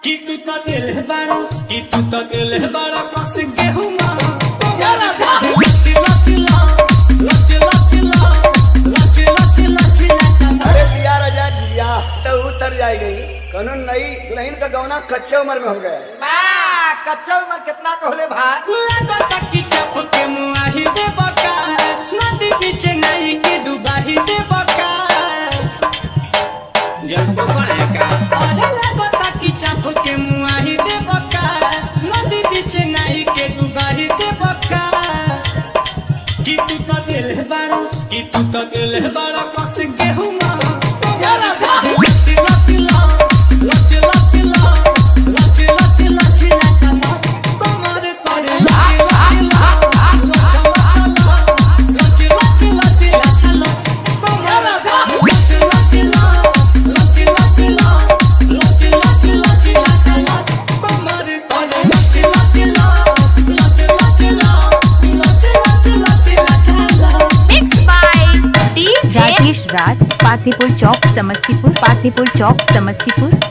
कि तू तो दिल है बड़ा कि तू तो दिल है बड़ा कस गेहूं मां अरे पिया राजा जिया तो उतर जाएगी कौन नई दुल्हन का गौना कच्चे उम्र में हो गया कच्चा उम्र कितना कहले भाई लगता कि चप के मुआही दे बका नदी बीच नहीं के डुबाही दे बका जब तो पड़ेगा अरे लगता कि चप के मुआही दे बका नदी बीच नहीं के डुबाही दे बका कि तू तो दिल है बड़ा कि तू तो दिल है बड़ा कस गेहूं मां राज पातेपुर चौक समस्तीपुर पातेपुर चौक समस्तीपुर।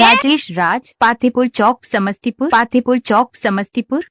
राजेश राज पातेपुर चौक समस्तीपुर पातेपुर चौक समस्तीपुर।